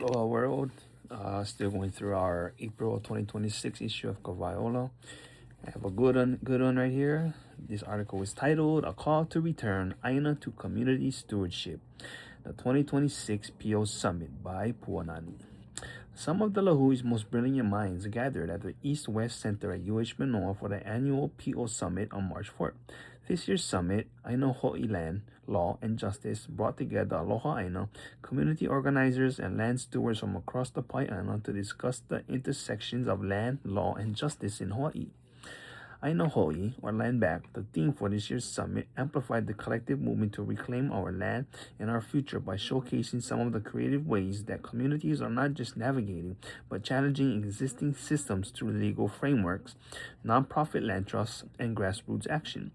Aloha world. Still going through our April 2026 issue of Kavaiola. I have a good one right here. This article is titled "A Call to Return Aina to Community Stewardship: The 2026 PO Summit" by Puanani. Some of the Lahui's most brilliant minds gathered at the East-West Center at UH Manoa for the annual PO Summit on March 4th. This year's summit, Aina Ho'i Land, Law, and Justice, brought together Aloha Aina, community organizers, and land stewards from across the Paeana to discuss the intersections of land, law, and justice in Hawaii. Aina Ho'i, or Land Back, the theme for this year's summit, amplified the collective movement to reclaim our land and our future by showcasing some of the creative ways that communities are not just navigating, but challenging existing systems through legal frameworks, nonprofit land trusts, and grassroots action.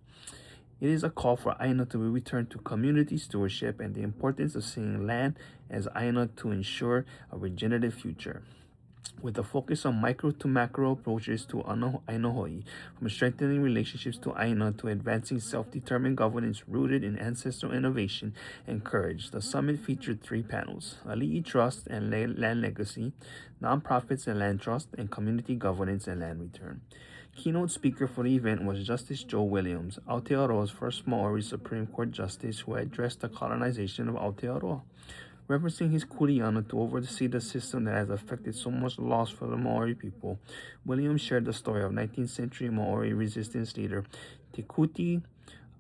It is a call for Aina to be returned to community stewardship and the importance of seeing land as Aina to ensure a regenerative future. With a focus on micro to macro approaches to Aina Ho'i, from strengthening relationships to Aina to advancing self-determined governance rooted in ancestral innovation and courage, the summit featured 3 panels: Ali'i Trust and Land Legacy, Nonprofits and Land Trust, and Community Governance and Land Return. Keynote speaker for the event was Justice Joe Williams, Aotearoa's first Maori Supreme Court Justice who addressed the colonization of Aotearoa. Referencing his kuleana to oversee the system that has affected so much loss for the Maori people, Williams shared the story of 19th century Maori resistance leader Te Kuti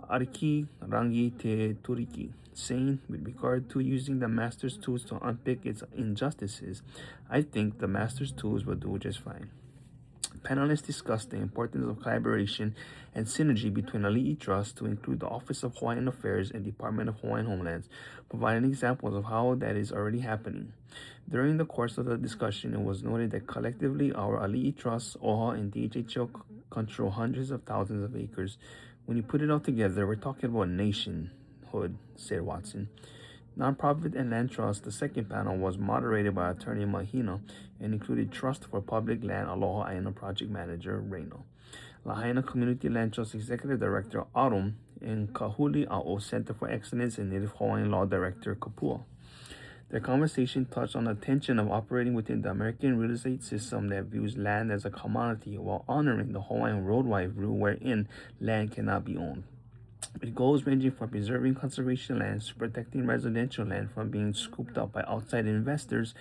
Ariki Rangi Te Turiki, saying, with regard to using the master's tools to unpick its injustices, I think the master's tools will do just fine. Panelists discussed the importance of collaboration and synergy between Ali'i Trust to include the Office of Hawaiian Affairs and Department of Hawaiian Homelands, providing examples of how that is already happening. During the course of the discussion, it was noted that collectively our Ali'i Trust, OHA, and DHHL control hundreds of thousands of acres. When you put it all together, we're talking about nationhood, said Watson. Nonprofit and Land Trust, the second panel, was moderated by attorney Mahina and included Trust for Public Land Aloha Aina Project Manager Reino, Lahaina Community Land Trust Executive Director Arum, and Kahuli A'o Center for Excellence and Native Hawaiian Law Director Kapua. Their conversation touched on the tension of operating within the American real estate system that views land as a commodity while honoring the Hawaiian roadwide rule wherein land cannot be owned. With goals ranging from preserving conservation lands to protecting residential land from being scooped up by outside investors,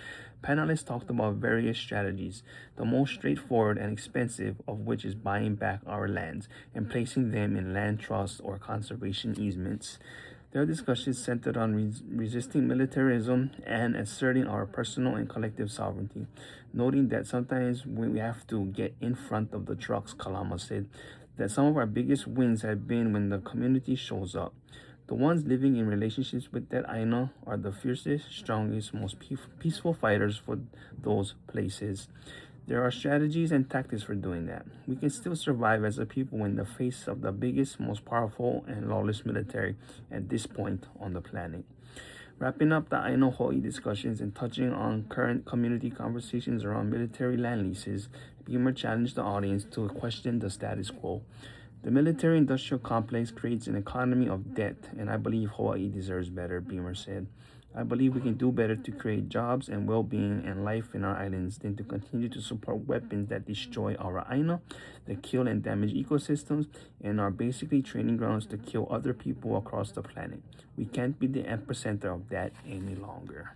panelists talked about various strategies, the most straightforward and expensive of which is buying back our lands and placing them in land trusts or conservation easements. Their discussions centered on resisting militarism and asserting our personal and collective sovereignty, noting that sometimes we have to get in front of the trucks, Kalama said, that some of our biggest wins have been when the community shows up. The ones living in relationships with that Aina are the fiercest, strongest, most peaceful fighters for those places. There are strategies and tactics for doing that. We can still survive as a people in the face of the biggest, most powerful, and lawless military at this point on the planet. Wrapping up the Aina Ho'i discussions and touching on current community conversations around military land leases, Beamer challenged the audience to question the status quo. The military-industrial complex creates an economy of debt, and I believe Hawaii deserves better, Beamer said. I believe we can do better to create jobs and well-being and life in our islands than to continue to support weapons that destroy our Aina, that kill and damage ecosystems, and are basically training grounds to kill other people across the planet. We can't be the epicenter of that any longer.